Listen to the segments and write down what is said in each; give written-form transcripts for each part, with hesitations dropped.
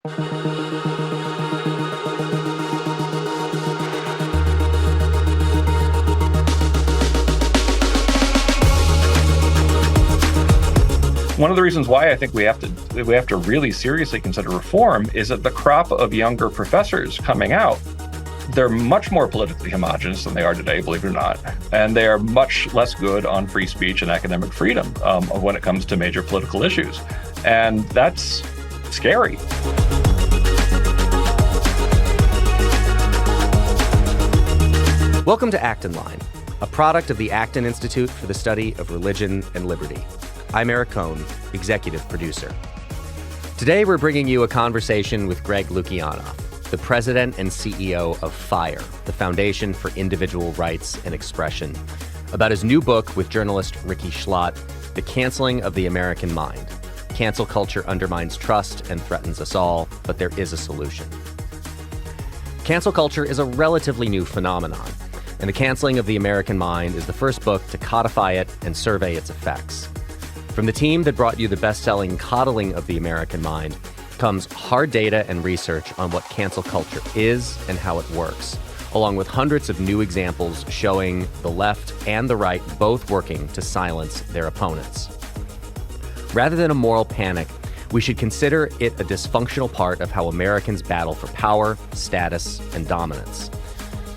One of the reasons why I think we have to really seriously consider reform is that the crop of younger professors coming out, they're much more politically homogenous than they are today, believe it or not. And they are much less good on free speech and academic freedom when it comes to major political issues. And that's scary. Welcome to Acton Line, a product of the Acton Institute for the Study of Religion and Liberty. I'm Eric Kohn, executive producer. Today, we're bringing you a conversation with Greg Lukianoff, the president and CEO of FIRE, the Foundation for Individual Rights and Expression, about his new book with journalist Ricky Schlott, The Canceling of the American Mind. Cancel culture undermines trust and threatens us all, but there is a solution. Cancel culture is a relatively new phenomenon, and The Canceling of the American Mind is the first book to codify it and survey its effects. From the team that brought you the best-selling Coddling of the American Mind comes hard data and research on what cancel culture is and how it works, along with hundreds of new examples showing the left and the right both working to silence their opponents. Rather than a moral panic, we should consider it a dysfunctional part of how Americans battle for power, status, and dominance.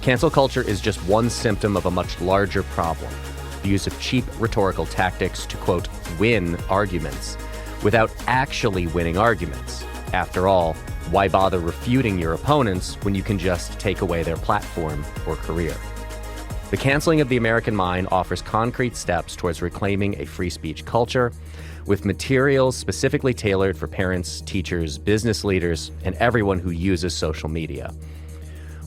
Cancel culture is just one symptom of a much larger problem. The use of cheap rhetorical tactics to, quote, win arguments without actually winning arguments. After all, why bother refuting your opponents when you can just take away their platform or career? The Canceling of the American Mind offers concrete steps towards reclaiming a free speech culture with materials specifically tailored for parents, teachers, business leaders, and everyone who uses social media.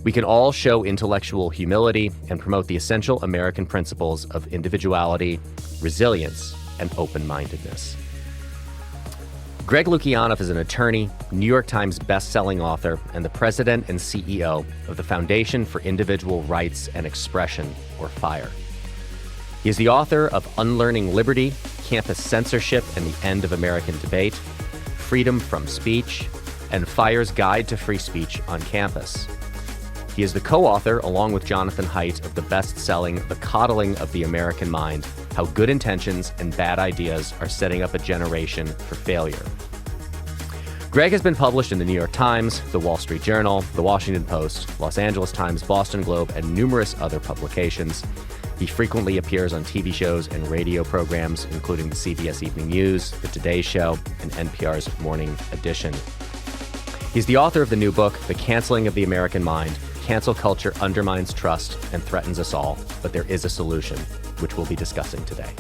We can all show intellectual humility and promote the essential American principles of individuality, resilience, and open-mindedness. Greg Lukianoff is an attorney, New York Times best-selling author, and the president and CEO of the Foundation for Individual Rights and Expression, or FIRE. He is the author of Unlearning Liberty, Campus Censorship and the End of American Debate, Freedom from Speech, and FIRE's Guide to Free Speech on Campus. He is the co-author, along with Jonathan Haidt, of the best-selling The Coddling of the American Mind, How Good Intentions and Bad Ideas Are Setting Up a Generation for Failure. Greg has been published in the New York Times, the Wall Street Journal, the Washington Post, Los Angeles Times, Boston Globe, and numerous other publications. He frequently appears on TV shows and radio programs, including the CBS Evening News, The Today Show, and NPR's Morning Edition. He's the author of the new book, The Canceling of the American Mind, Cancel Culture Undermines Trust and Threatens Us All, but There is a Solution, which we'll be discussing today.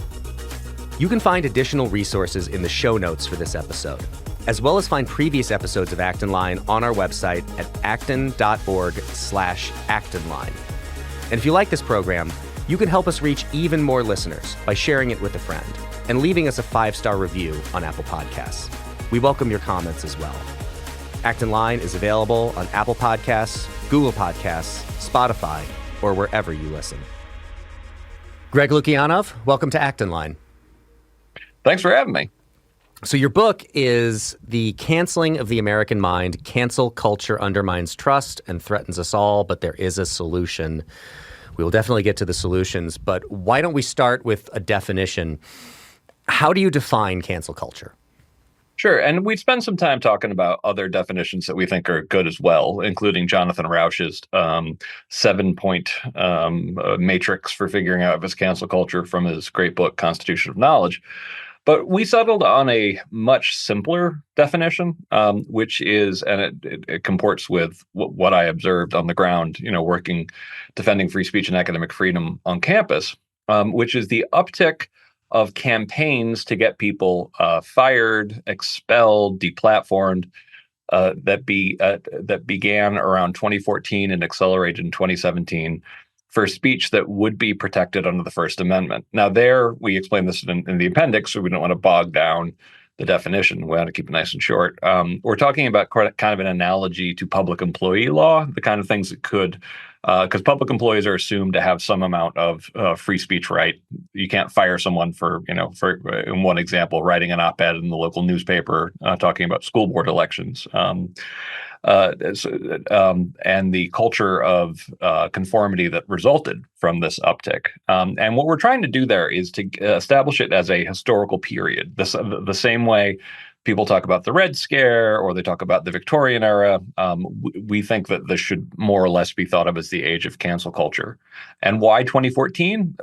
You can find additional resources in the show notes for this episode, as well as find previous episodes of Acton Line on our website at acton.org/actonline. And if you like this program, you can help us reach even more listeners by sharing it with a friend and leaving us a 5-star review on Apple Podcasts. We welcome your comments as well. Acton Line is available on Apple Podcasts, Google Podcasts, Spotify, or wherever you listen. Greg Lukianoff, welcome to Acton Line. Thanks for having me. So your book is The Canceling of the American Mind, Cancel Culture Undermines Trust and Threatens Us All, but There is a Solution. We will definitely get to the solutions, but why don't we start with a definition? How do you define cancel culture? Sure. And we'd spend some time talking about other definitions that we think are good as well, including Jonathan Rauch's 7-point matrix for figuring out if it's cancel culture from his great book, Constitution of Knowledge. But we settled on a much simpler definition, which is, and it comports with what I observed on the ground, working, defending free speech and academic freedom on campus, which is the uptick of campaigns to get people fired, expelled, deplatformed that began around 2014 and accelerated in 2017 for speech that would be protected under the First Amendment. Now, there we explain this in the appendix, so we don't want to bog down the definition. We want to keep it nice and short. We're talking about kind of an analogy to public employee law, the kind of things that could because public employees are assumed to have some amount of free speech right. You can't fire someone for, in one example, writing an op-ed in the local newspaper talking about school board elections. And the culture of conformity that resulted from this uptick. And what we're trying to do there is to establish it as a historical period, the same way people talk about the Red Scare or they talk about the Victorian era. We think that this should more or less be thought of as the age of cancel culture. And why 2014?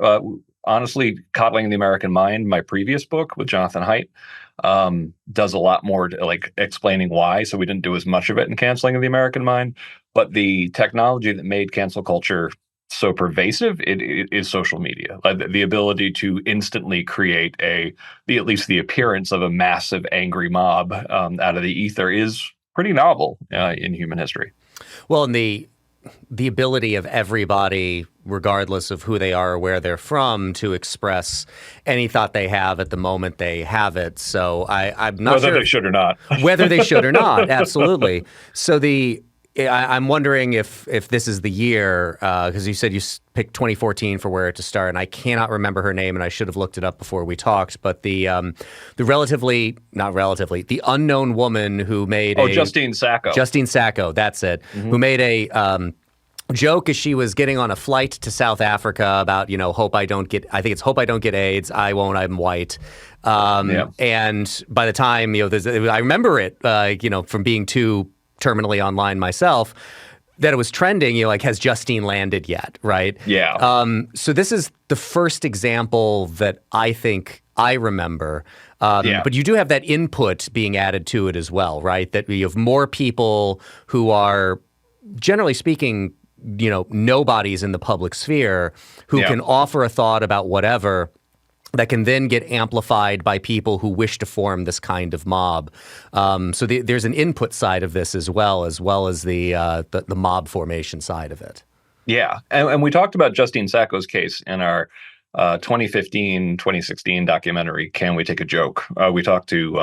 Honestly, Coddling the American Mind, my previous book with Jonathan Haidt, does a lot more to, like, explaining why. So we didn't do as much of it in Canceling of the American Mind. But the technology that made cancel culture so pervasive, it is social media. The ability to instantly create at least the appearance of a massive angry mob out of the ether is pretty novel in human history. Well, and the ability of everybody, regardless of who they are or where they're from, to express any thought they have at the moment they have it. So I'm not whether sure they should or not. Whether they should or not, absolutely. So I'm wondering if this is the year, because you said you picked 2014 for where to start, and I cannot remember her name, and I should have looked it up before we talked. But the unknown woman who made Justine Sacco. Justine Sacco, that's it. Mm-hmm. Who made a joke as she was getting on a flight to South Africa about, hope I don't get AIDS. I won't. I'm white. And by the time, I remember it, from being too terminally online myself, that it was trending, has Justine landed yet, right? Yeah. So this is the first example that I think I remember. But you do have that input being added to it as well, right? That you have more people who are, generally speaking, nobodies in the public sphere who can offer a thought about whatever that can then get amplified by people who wish to form this kind of mob. So there's an input side of this as well as the mob formation side of it. Yeah, and we talked about Justine Sacco's case in our 2015-2016 documentary, Can We Take a Joke? We talked to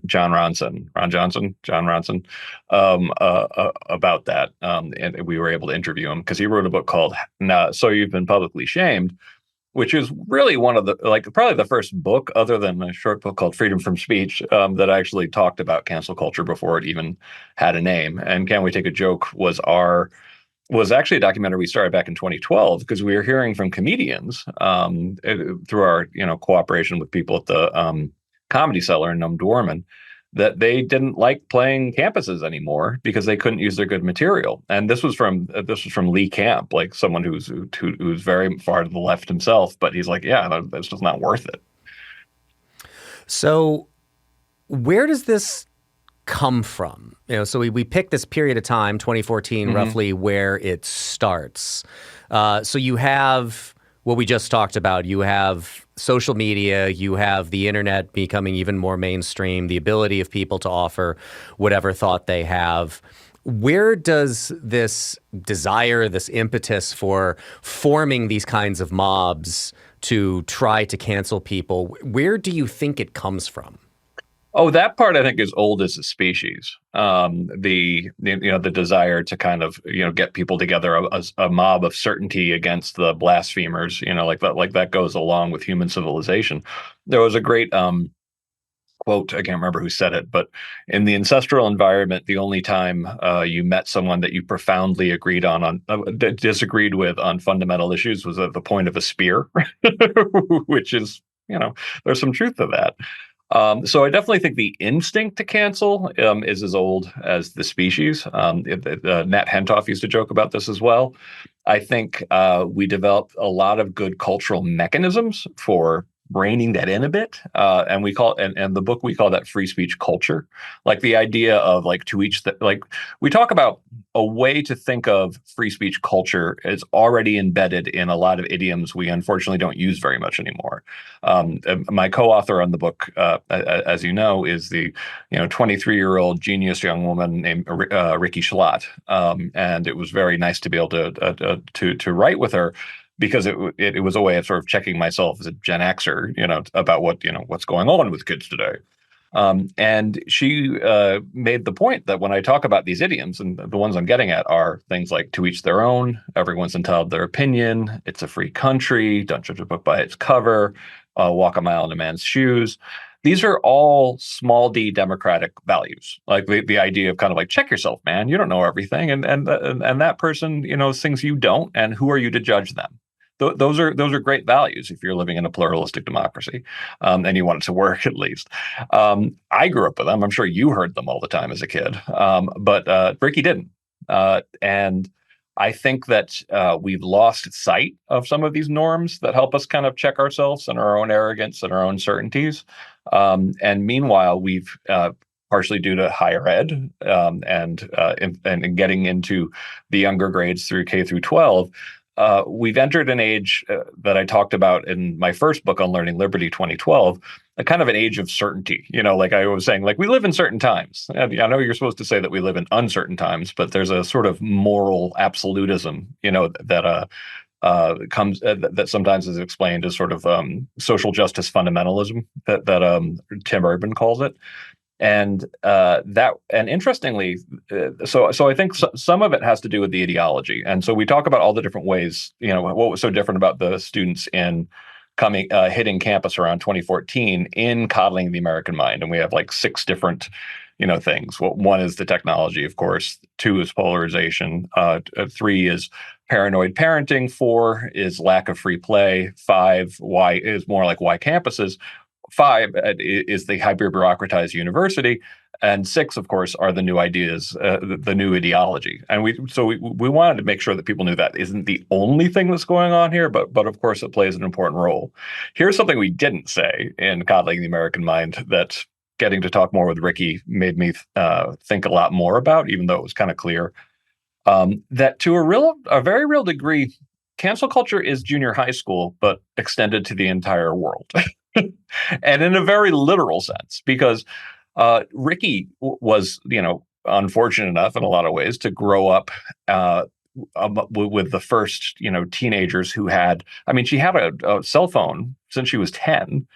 Jon Ronson about that, and we were able to interview him because he wrote a book called So You've Been Publicly Shamed, which is really one of the, probably the first book, other than a short book called Freedom from Speech, that actually talked about cancel culture before it even had a name. And Can We Take a Joke was actually a documentary we started back in 2012 because we were hearing from comedians through our cooperation with people at the Comedy Cellar in Numdwarman that they didn't like playing campuses anymore because they couldn't use their good material. And this was from Lee Camp, like someone who's very far to the left himself, but he's like, yeah, that's just not worth it. So where does this come from? So we picked this period of time, 2014, roughly, where it starts. So you have what we just talked about. You have social media, you have the internet becoming even more mainstream, the ability of people to offer whatever thought they have. Where does this desire, this impetus for forming these kinds of mobs to try to cancel people, where do you think it comes from? Oh, that part I think is old as a species. The desire to kind of get people together, a mob of certainty against the blasphemers. Like that goes along with human civilization. There was a great quote. I can't remember who said it, but in the ancestral environment, the only time you met someone that you profoundly disagreed with on fundamental issues was at the point of a spear, which is there's some truth to that. So I definitely think the instinct to cancel is as old as the species. Nat Hentoff used to joke about this as well. I think we developed a lot of good cultural mechanisms for reining that in a bit. And we call and the book, we call that free speech culture. Like the idea of we talk about a way to think of free speech culture is already embedded in a lot of idioms we unfortunately don't use very much anymore. My co-author on the book, as you know, is the 23-year-old genius young woman named Rikki Schlott. And it was very nice to be able to write with her, because it was a way of sort of checking myself as a Gen Xer, about what's going on with kids today. And she made the point that when I talk about these idioms, and the ones I'm getting at are things like to each their own, everyone's entitled to their opinion, it's a free country, don't judge a book by its cover, walk a mile in a man's shoes. These are all small d democratic values, like the idea of kind of like check yourself, man. You don't know everything, and that person knows things you don't, and who are you to judge them? Those are great values if you're living in a pluralistic democracy, and you want it to work at least. I grew up with them. I'm sure you heard them all the time as a kid, but Ricky didn't, and I think that we've lost sight of some of these norms that help us kind of check ourselves and our own arrogance and our own certainties. And meanwhile, we've partially due to higher ed and getting into the younger grades through K through 12, we've entered an age that I talked about in my first book on Learning Liberty 2012, a kind of an age of certainty. Like I was saying, like we live in certain times. And I know you're supposed to say that we live in uncertain times, but there's a sort of moral absolutism, that comes that sometimes is explained as sort of social justice fundamentalism that Tim Urban calls it. And interestingly, so I think some of it has to do with the ideology. And so we talk about all the different ways, what was so different about the students in hitting campus around 2014 in coddling the American mind. And we have like 6 different, things. Well, 1 is the technology, of course. 2 is polarization. 3 is paranoid parenting. 4 is lack of free play. 5, why is more like why campuses. 5 is the hyper-bureaucratized university, and 6, of course, are the new ideas, the new ideology. And we wanted to make sure that people knew that isn't the only thing that's going on here, but of course it plays an important role. Here's something we didn't say in Coddling the American Mind that getting to talk more with Ricky made me think a lot more about, even though it was kind of clear, that to a very real degree, cancel culture is junior high school, but extended to the entire world. And in a very literal sense, because Ricky was, unfortunate enough in a lot of ways to grow up with the first, teenagers who had, she had a cell phone since she was 10.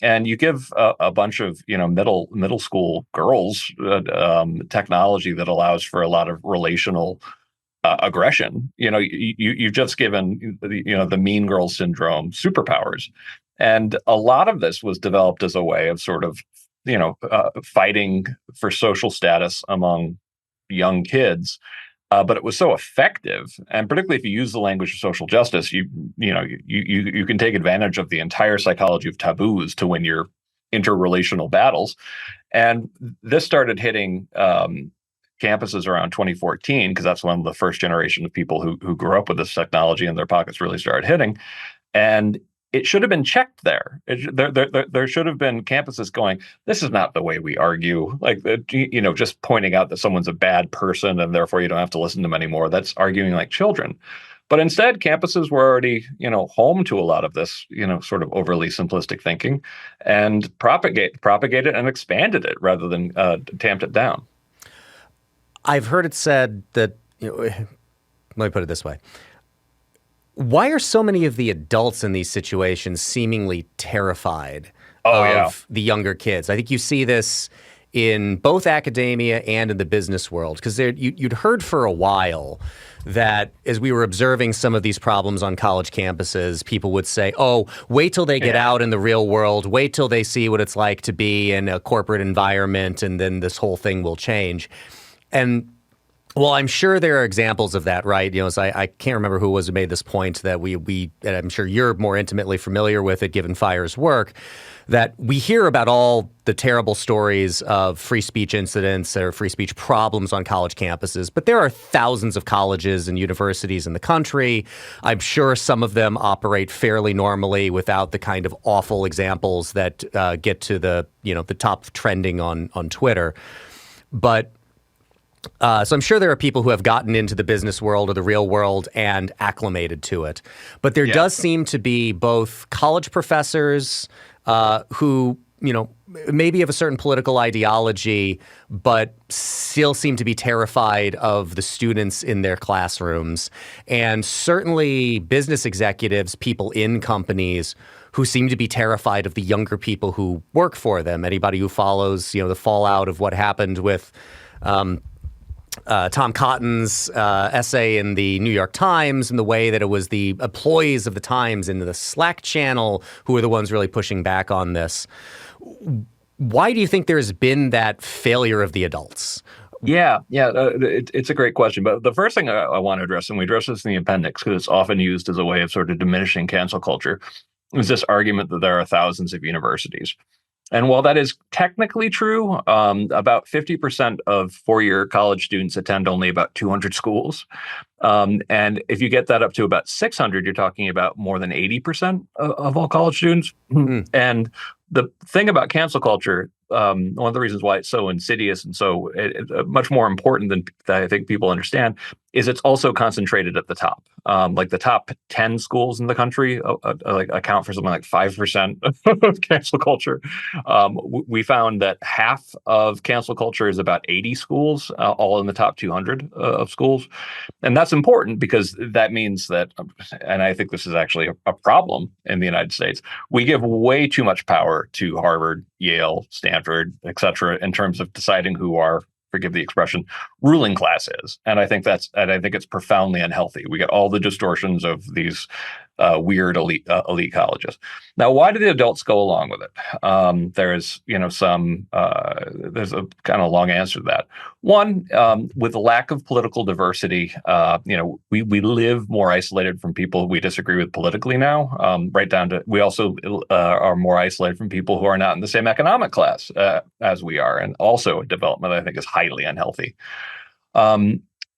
And you give a bunch of, middle school girls technology that allows for a lot of relational aggression. You've just given, the mean girl syndrome superpowers. And a lot of this was developed as a way of sort of, fighting for social status among young kids. But it was so effective, and particularly if you use the language of social justice, you can take advantage of the entire psychology of taboos to win your interrelational battles. And this started hitting campuses around 2014, because that's when the first generation of people who grew up with this technology in their pockets really started hitting. And it should have been checked there. There should have been campuses going, this is not the way we argue. Like, just pointing out that someone's a bad person and therefore you don't have to listen to them anymore. That's arguing like children. But instead, campuses were already, home to a lot of this, sort of overly simplistic thinking, and propagated and expanded it rather than tamped it down. I've heard it said that, let me put it this way. Why are so many of the adults in these situations seemingly terrified of the younger kids? I think you see this in both academia and in the business world, because you'd heard for a while that as we were observing some of these problems on college campuses, people would say, oh, wait till they get out in the real world, wait till they see what it's like to be in a corporate environment, and then this whole thing will change. And well, I'm sure there are examples of that, right? So I can't remember who was who made this point that we and I'm sure you're more intimately familiar with it, given Fire's work, that we hear about all the terrible stories of free speech incidents or free speech problems on college campuses. But there are thousands of colleges and universities in the country. I'm sure some of them operate fairly normally without the kind of awful examples that get to the top trending on Twitter. But so I'm sure there are people who have gotten into the business world or the real world and acclimated to it. But there does seem to be both college professors who maybe of a certain political ideology, but still seem to be terrified of the students in their classrooms. And certainly business executives, people in companies who seem to be terrified of the younger people who work for them. Anybody who follows, the fallout of what happened with Tom Cotton's essay in the New York Times, and the way that it was the employees of the Times in the Slack channel who were the ones really pushing back on this. Why do you think there's been that failure of the adults? It's a great question. But the first thing I want to address, and we address this in the appendix because it's often used as a way of sort of diminishing cancel culture, is this argument that there are thousands of universities. And while that is technically true, about 50% of four-year college students attend only about 200 schools. And if you get that up to about 600, you're talking about more than 80% of all college students. And the thing about cancel culture, one of the reasons why it's so insidious and so much more important than I think people understand, is it's also concentrated at the top. Like the top 10 schools in the country account for something like 5% of cancel culture. We found that half of cancel culture is about 80 schools, all in the top 200 of schools. And that's important because that means that, and I think this is actually a problem in the United States, we give way too much power to Harvard, Yale, Stanford, et cetera, in terms of deciding who our, forgive the expression, ruling class is. And I think it's profoundly unhealthy. We get all the distortions of these weird elite colleges. Now, why do the adults go along with it? There's a kind of long answer to that. One, with the lack of political diversity, we live more isolated from people we disagree with politically now. Right down to, we also are more isolated from people who are not in the same economic class as we are, and also a development I think is highly unhealthy.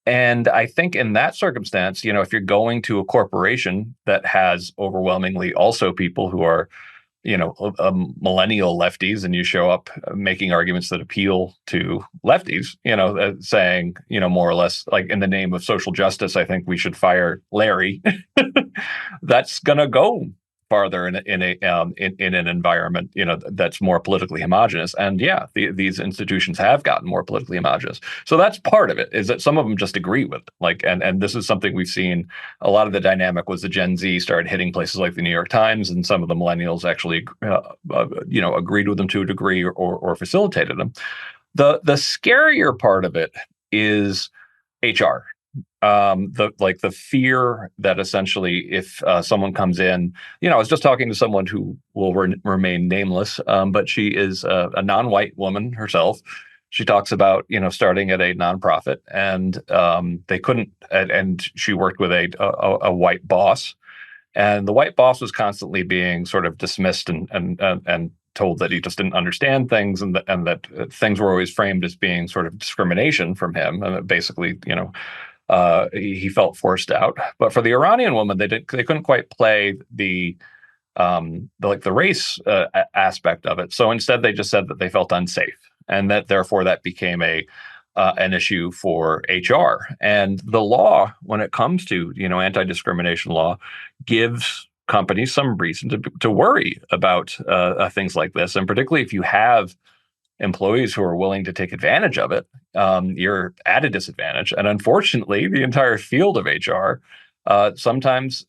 And I think in that circumstance, if you're going to a corporation that has overwhelmingly also people who are, millennial lefties, and you show up making arguments that appeal to lefties, saying, more or less like in the name of social justice, I think we should fire Larry. That's going to go farther in an environment, that's more politically homogenous. And these institutions have gotten more politically homogenous. So that's part of it, is that some of them just agree with it. And this is something we've seen. A lot of the dynamic was the Gen Z started hitting places like the New York Times, and some of the millennials actually, agreed with them to a degree or facilitated them. The scarier part of it is HR. The fear that essentially if someone comes in, I was just talking to someone who will remain nameless, but she is a non-white woman herself. She talks about, starting at a nonprofit, and they couldn't, and she worked with a white boss, and the white boss was constantly being sort of dismissed and told that he just didn't understand things, and that things were always framed as being sort of discrimination from him, and that basically, he felt forced out. But for the Iranian woman, they couldn't quite play the race aspect of it. So instead, they just said that they felt unsafe, and that therefore that became an issue for HR. And the law, when it comes to anti-discrimination law, gives companies some reason to worry about things like this, and particularly if you have employees who are willing to take advantage of it, you're at a disadvantage. And unfortunately, the entire field of HR sometimes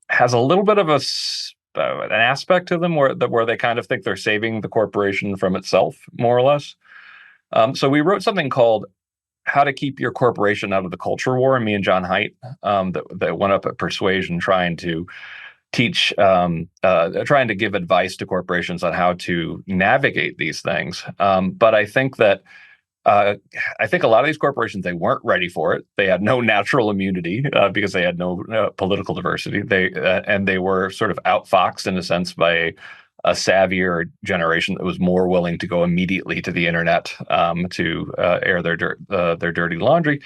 has a little bit of an aspect to them where they kind of think they're saving the corporation from itself, more or less. So we wrote something called "How to Keep Your Corporation Out of the Culture War," and me and John Haidt that went up at Persuasion trying to teach, trying to give advice to corporations on how to navigate these things. But I think that a lot of these corporations, they weren't ready for it. They had no natural immunity because they had no political diversity. They were sort of outfoxed in a sense by a savvier generation that was more willing to go immediately to the internet to air their dirty laundry.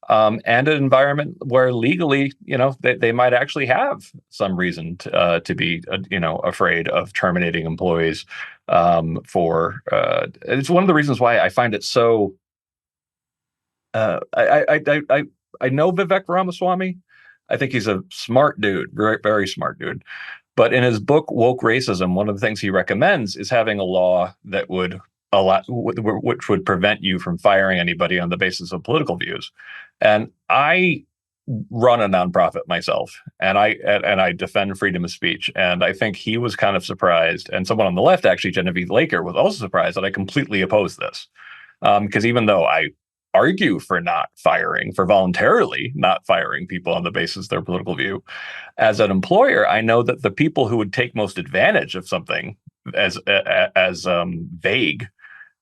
And an environment where legally, they might actually have some reason to be, afraid of terminating employees. It's one of the reasons why I find it so. I know Vivek Ramaswamy. I think he's a smart dude, very, very smart dude. But in his book, Woke Racism, one of the things he recommends is having a law that would which would prevent you from firing anybody on the basis of political views. And I run a nonprofit myself, and I defend freedom of speech. And I think he was kind of surprised, and someone on the left, actually, Genevieve Laker, was also surprised that I completely oppose this. Because even though I argue for voluntarily not firing people on the basis of their political view, as an employer, I know that the people who would take most advantage of something as vague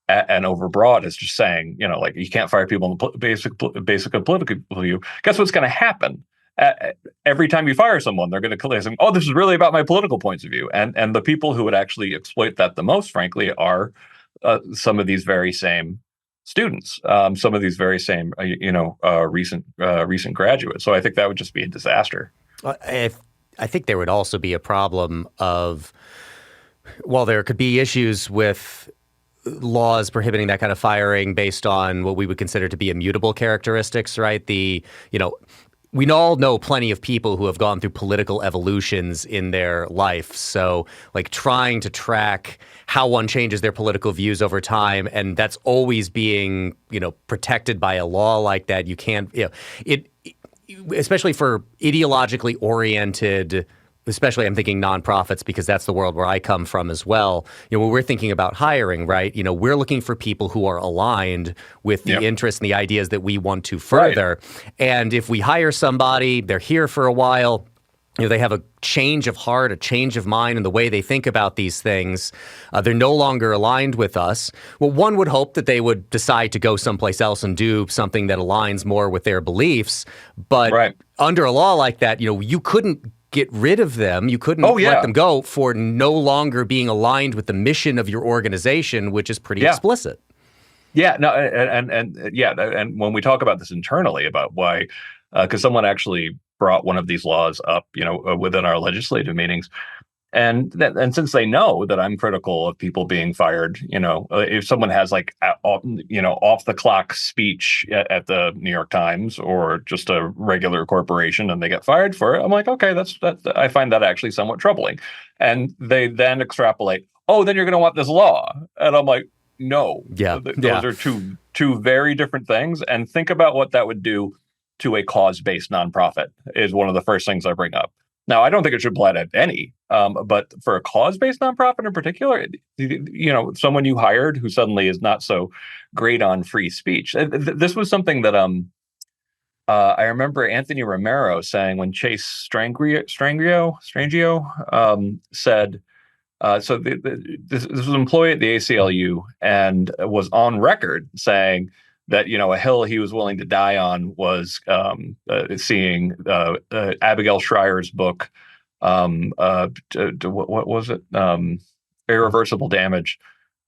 and overbroad as just saying, like, you can't fire people on the basic of political view. Guess what's going to happen? Every time you fire someone, they're going to say, oh, this is really about my political points of view. And the people who would actually exploit that the most, frankly, are some of these very same students, some of these very same, recent graduates. So I think that would just be a disaster. I think there would also be a problem of, well, there could be issues with laws prohibiting that kind of firing based on what we would consider to be immutable characteristics, right? We all know plenty of people who have gone through political evolutions in their life. So, like, trying to track how one changes their political views over time, and that's always being, protected by a law like that. You can't, especially for ideologically oriented, especially I'm thinking nonprofits, because that's the world where I come from as well. When we're thinking about hiring, right, we're looking for people who are aligned with the interests and the ideas that we want to further. Right. And if we hire somebody, they're here for a while, they have a change of heart, a change of mind in the way they think about these things. They're no longer aligned with us. Well, one would hope that they would decide to go someplace else and do something that aligns more with their beliefs. But under a law like that, you couldn't get rid of them. You couldn't let them go for no longer being aligned with the mission of your organization, which is pretty explicit. Yeah, no, and when we talk about this internally about why, because someone actually brought one of these laws up, within our legislative meetings, and since they know that I'm critical of people being fired, if someone has off the clock speech at the New York Times or just a regular corporation and they get fired for it, I'm like, okay, I find that actually somewhat troubling. And they then extrapolate, oh, then you're going to want this law, and I'm like, no, those are two very different things. And think about what that would do to a cause-based nonprofit is one of the first things I bring up. Now, I don't think it should apply to any, but for a cause-based nonprofit in particular, someone you hired who suddenly is not so great on free speech. This was something that I remember Anthony Romero saying when Chase Strangio said, so this was an employee at the ACLU and was on record saying that, a hill he was willing to die on was seeing Abigail Schreier's book, what was it? Irreversible Damage,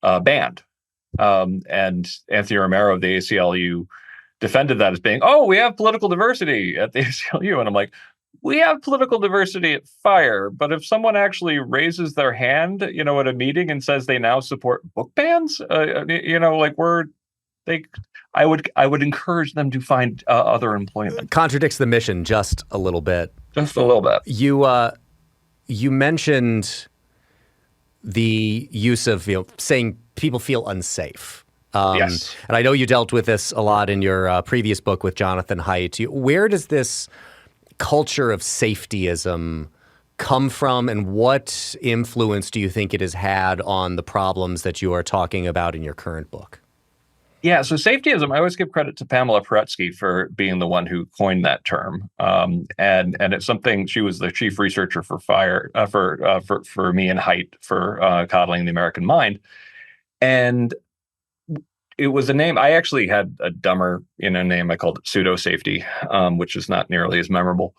banned. And Anthony Romero of the ACLU defended that as being, we have political diversity at the ACLU. And I'm like, we have political diversity at FIRE, but if someone actually raises their hand, at a meeting and says they now support book bans, I would encourage them to find other employment. Contradicts the mission just a little bit. Just a little bit. You mentioned the use of saying people feel unsafe. Yes. And I know you dealt with this a lot in your previous book with Jonathan Haidt. Where does this culture of safetyism come from, and what influence do you think it has had on the problems that you are talking about in your current book? Yeah, so safetyism, I always give credit to Pamela Paretsky for being the one who coined that term, and it's something. She was the chief researcher for FIRE for me and Haidt for Coddling the American Mind, and it was a name. I actually had a dumber name. I called it pseudo safety, which is not nearly as memorable.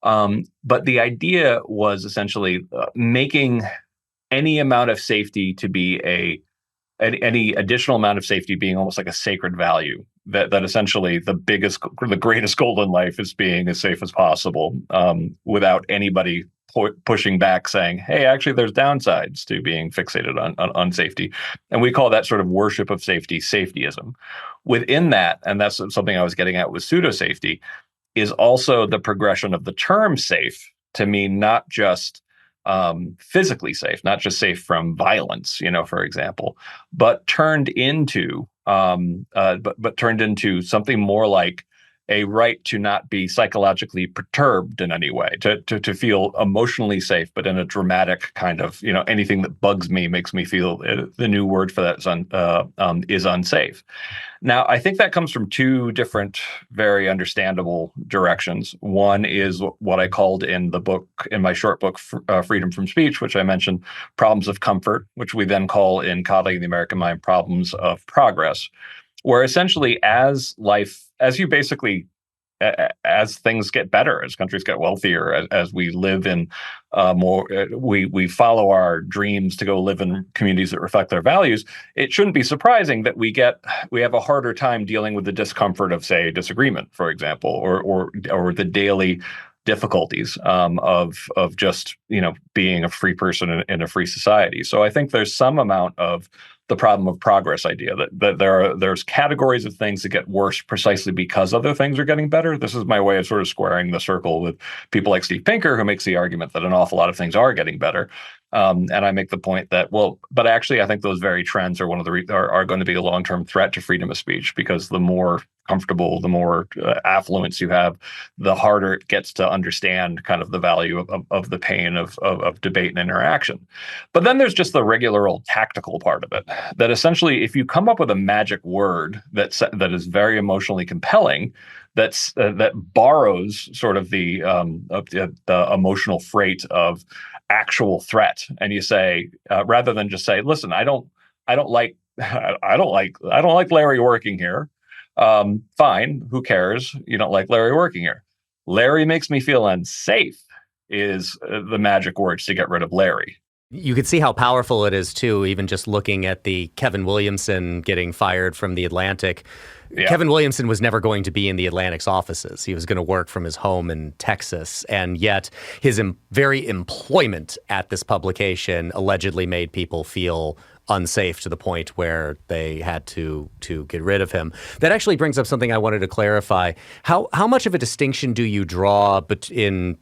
But the idea was essentially making any amount of safety to be any additional amount of safety being almost like a sacred value, that essentially the greatest goal in life is being as safe as possible, without anybody pushing back saying, hey, actually there's downsides to being fixated on safety. And we call that sort of worship of safety, safetyism. Within that, and that's something I was getting at with pseudo safety, is also the progression of the term safe to mean not just physically safe, not just safe from violence, for example, but turned into turned into something more like a right to not be psychologically perturbed in any way, to feel emotionally safe, but in a dramatic kind of, anything that bugs me makes me feel, the new word for that is unsafe. Now, I think that comes from two different, very understandable directions. One is what I called in my short book, Freedom from Speech, which I mentioned, problems of comfort, which we then call in Coddling the American Mind, problems of progress, where essentially as things get better, as countries get wealthier, as we live in we follow our dreams to go live in communities that reflect their values, it shouldn't be surprising that we have a harder time dealing with the discomfort of, say, disagreement, for example, or the daily difficulties of just being a free person in a free society. So I think there's some amount of the problem of progress idea that there's categories of things that get worse precisely because other things are getting better. This is my way of sort of squaring the circle with people like Steve Pinker, who makes the argument that an awful lot of things are getting better. And I make the point that, but actually I think those very trends are are going to be a long-term threat to freedom of speech, because the more comfortable, the more affluence you have, the harder it gets to understand kind of the value of the pain of debate and interaction. But then there's just the regular old tactical part of it, that essentially if you come up with a magic word that is very emotionally compelling, that borrows sort of the emotional freight of actual threat, and you say, rather than just say, listen, I don't like Larry working here. Fine, who cares? You don't like Larry working here. Larry makes me feel unsafe is the magic words to get rid of Larry. You could see how powerful it is, too, even just looking at the Kevin Williamson getting fired from The Atlantic. Yeah. Kevin Williamson was never going to be in The Atlantic's offices. He was going to work from his home in Texas. And yet his very employment at this publication allegedly made people feel unsafe to the point where they had to get rid of him. That actually brings up something I wanted to clarify. How much of a distinction do you draw in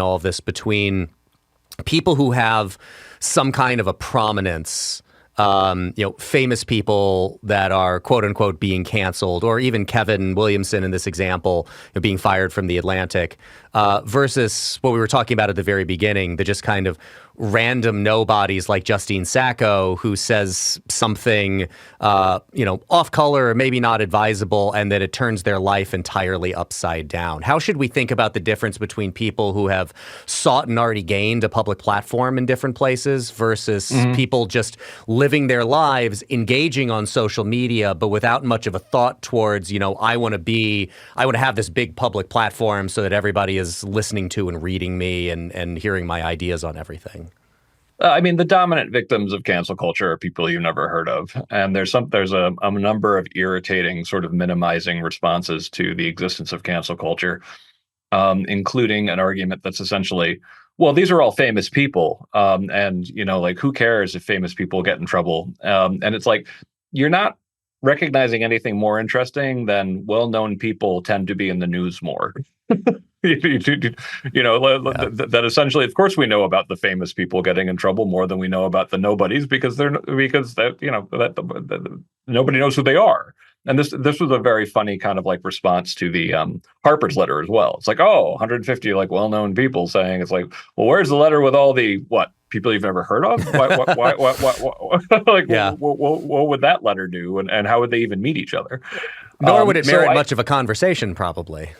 all of this between people who have some kind of a prominence, famous people that are quote unquote being canceled, or even Kevin Williamson in this example, being fired from The Atlantic, versus what we were talking about at the very beginning, the just kind of random nobodies like Justine Sacco, who says something, off color, or maybe not advisable, and that it turns their life entirely upside down. How should we think about the difference between people who have sought and already gained a public platform in different places versus people just living their lives, engaging on social media, but without much of a thought towards, I want to have this big public platform so that everybody is listening to and reading me and hearing my ideas on everything? The dominant victims of cancel culture are people you've never heard of. And there's a number of irritating sort of minimizing responses to the existence of cancel culture, including an argument that's essentially, well, these are all famous people. And who cares if famous people get in trouble? And it's like, you're not recognizing anything more interesting than well-known people tend to be in the news more. That essentially, of course, we know about the famous people getting in trouble more than we know about the nobodies, because nobody knows who they are. And this was a very funny kind of like response to the Harper's letter as well. It's like, 150 like well-known people saying, it's like, well, where's the letter with all the people you've never heard of? What would that letter do, and how would they even meet each other? Nor would it merit much of a conversation, probably.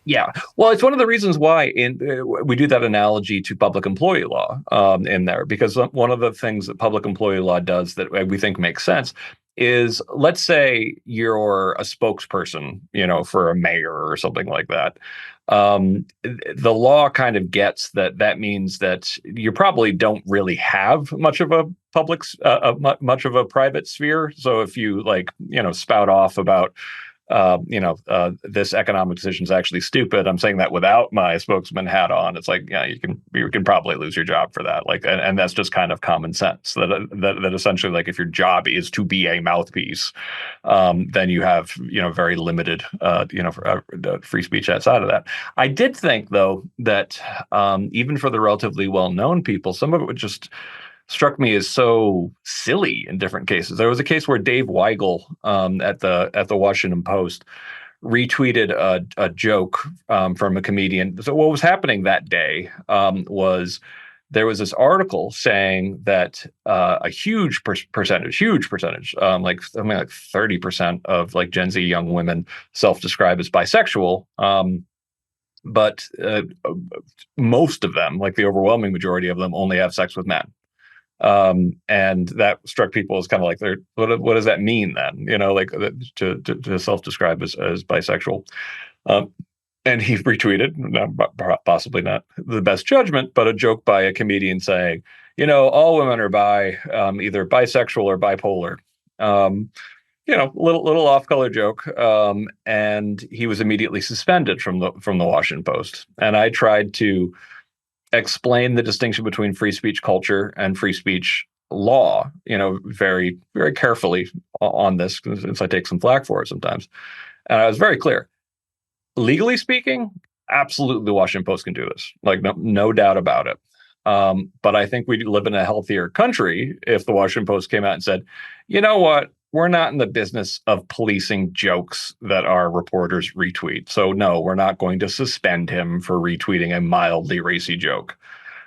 Yeah, well, it's one of the reasons why we do that analogy to public employee law in there, because one of the things that public employee law does that we think makes sense is, let's say you're a spokesperson, for a mayor or something like that. The law kind of gets that means that you probably don't really have much of a much of a private sphere. So if you spout off about this economic decision is actually stupid. I'm saying that without my spokesman hat on. It's like, yeah, you can probably lose your job for that. Like, and that's just kind of common sense. That essentially, like, if your job is to be a mouthpiece, then you have very limited free speech outside of that. I did think, though, that even for the relatively well-known people, some of it would just struck me as so silly in different cases. There was a case where Dave Weigel at the Washington Post retweeted a joke from a comedian. So what was happening that day was there was this article saying that a huge percentage, like something like 30% of like Gen Z young women self-describe as bisexual. But most of them, like the overwhelming majority of them, only have sex with men. And that struck people as kind of like, what does that mean then? Like to self-describe as bisexual. And he retweeted, possibly not the best judgment, but a joke by a comedian saying, all women are either bisexual or bipolar. Little off-color joke. And he was immediately suspended from the Washington Post. And I tried to explain the distinction between free speech culture and free speech law, very, very carefully on this, since I take some flack for it sometimes. And I was very clear. Legally speaking, absolutely the Washington Post can do this. Like, no doubt about it. But I think we live in a healthier country if the Washington Post came out and said, you know what? We're not in the business of policing jokes that our reporters retweet. So no, we're not going to suspend him for retweeting a mildly racy joke.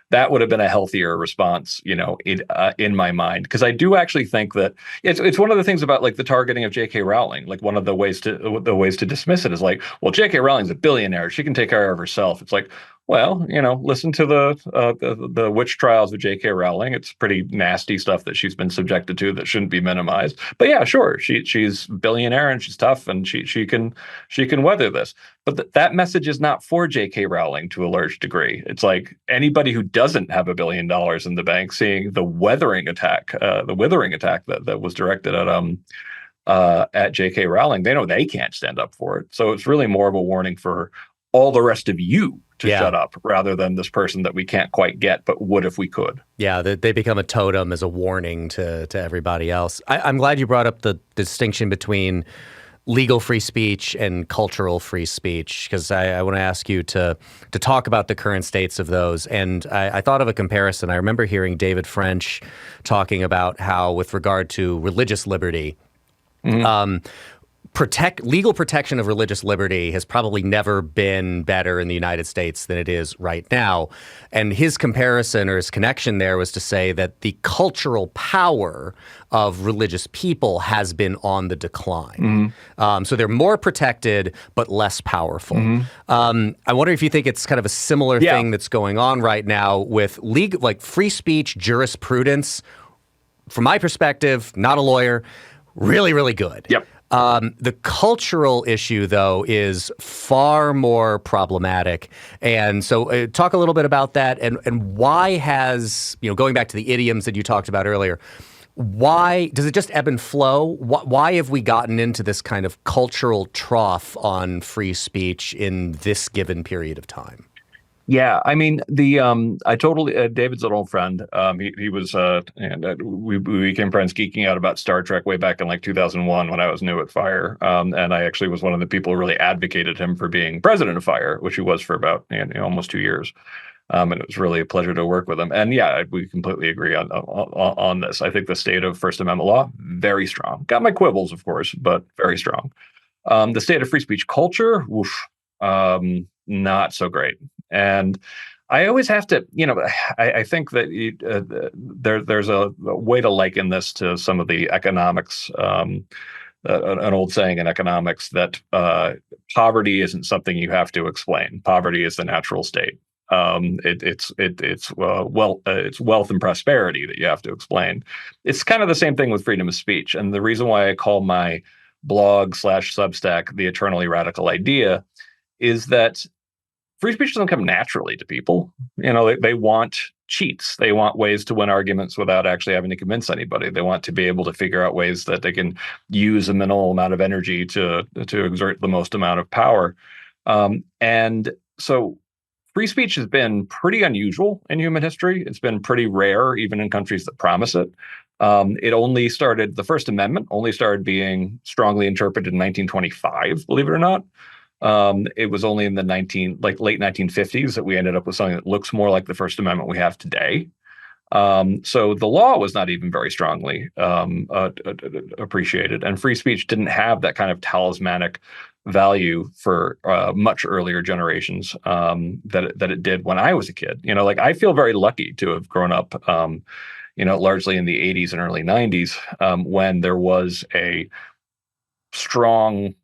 That would have been a healthier response, in my mind, because I do actually think that it's one of the things about like the targeting of J.K. Rowling. Like one of the ways to dismiss it is like, well, J.K. Rowling's a billionaire; she can take care of herself. It's like, well, listen to the witch trials of J.K. Rowling. It's pretty nasty stuff that she's been subjected to that shouldn't be minimized. But yeah, sure, she's a billionaire and she's tough and she can weather this. But that message is not for J.K. Rowling to a large degree. It's like anybody who doesn't have $1 billion in the bank seeing the withering attack that was directed at J.K. Rowling, they know they can't stand up for it. So it's really more of a warning for all the rest of you to shut up rather than this person that we can't quite get, but would if we could. Yeah, they become a totem as a warning to everybody else. I'm glad you brought up the distinction between legal free speech and cultural free speech, because I want to ask you to talk about the current states of those. And I thought of a comparison. I remember hearing David French talking about how, with regard to religious liberty, legal protection of religious liberty has probably never been better in the United States than it is right now. And his comparison or his connection there was to say that the cultural power of religious people has been on the decline. So they're more protected, but less powerful. I wonder if you think it's kind of a similar thing that's going on right now with like free speech jurisprudence. From my perspective, not a lawyer, really, really good. Yep. The cultural issue, though, is far more problematic. And so talk a little bit about that and why has, going back to the idioms that you talked about earlier, why does it just ebb and flow? Why have we gotten into this kind of cultural trough on free speech in this given period of time? Yeah, I mean, I totally, David's an old friend. He was, and we became friends geeking out about Star Trek way back in like 2001 when I was new at Fire. And I actually was one of the people who really advocated him for being president of Fire, which he was for about almost 2 years. And it was really a pleasure to work with him. And yeah, we completely agree on this. I think the state of First Amendment law, very strong. Got my quibbles, of course, but very strong. The state of free speech culture, not so great. And I always have to, I think that there's a way to liken this to some of the economics, an old saying in economics that poverty isn't something you have to explain. Poverty is the natural state. It's wealth and prosperity that you have to explain. It's kind of the same thing with freedom of speech. And the reason why I call my blog/Substack The Eternally Radical Idea is that free speech doesn't come naturally to people. They want cheats. They want ways to win arguments without actually having to convince anybody. They want to be able to figure out ways that they can use a minimal amount of energy to exert the most amount of power. And so free speech has been pretty unusual in human history. It's been pretty rare, even in countries that promise it. The First Amendment only started being strongly interpreted in 1925, believe it or not. It was only in the late 1950s that we ended up with something that looks more like the First Amendment we have today. So the law was not even very strongly appreciated, and free speech didn't have that kind of talismanic value for much earlier generations that it did when I was a kid. I feel very lucky to have grown up, largely in the 80s and early 90s, when there was a strong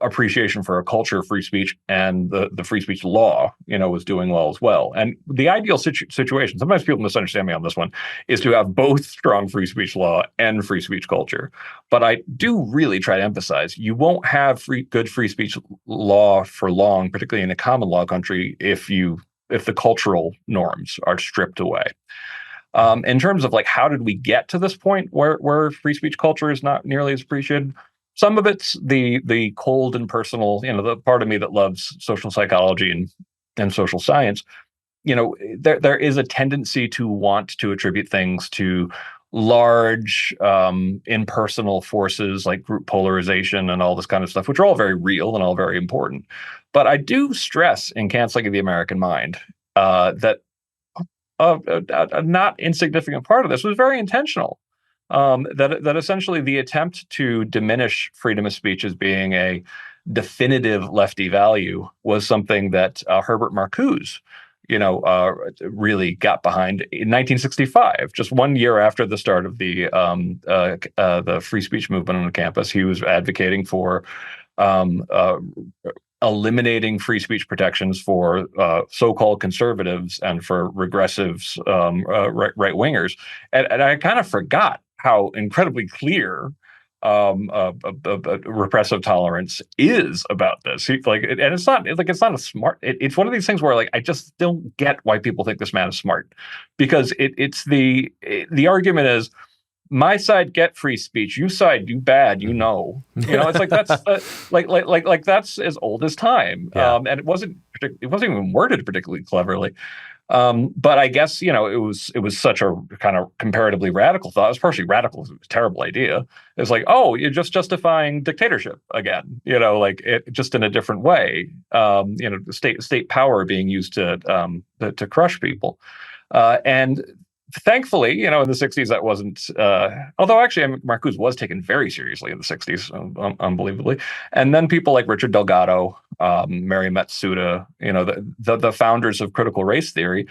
appreciation for a culture of free speech, and the free speech law, was doing well as well. And the ideal situation, sometimes people misunderstand me on this one, is to have both strong free speech law and free speech culture. But I do really try to emphasize you won't have good free speech law for long, particularly in a common law country, if the cultural norms are stripped away. In terms of how did we get to this point where free speech culture is not nearly as appreciated? Some of it's the cold and personal, the part of me that loves social psychology and social science. There is a tendency to want to attribute things to large impersonal forces like group polarization and all this kind of stuff, which are all very real and all very important. But I do stress in Canceling of the American Mind that a not insignificant part of this was very intentional. That essentially the attempt to diminish freedom of speech as being a definitive lefty value was something that Herbert Marcuse, really got behind in 1965, just 1 year after the start of the free speech movement on the campus. He was advocating for eliminating free speech protections for so-called conservatives and for regressives, right-wingers. And I kind of forgot how incredibly clear repressive tolerance is about this. And it's not a smart. It's one of these things where I just don't get why people think this man is smart, because it's the argument is, my side get free speech, you side you bad, that's that's as old as time. Yeah. And it wasn't even worded particularly cleverly. But I guess, it was such a kind of comparatively radical thought. It was partially radical. It was a terrible idea. It's you're just justifying dictatorship again, just in a different way. State power being used to crush people. And thankfully, in the 60s, that wasn't, although actually Marcuse was taken very seriously in the 60s, unbelievably. And then people like Richard Delgado, Mary Matsuda, the founders of critical race theory,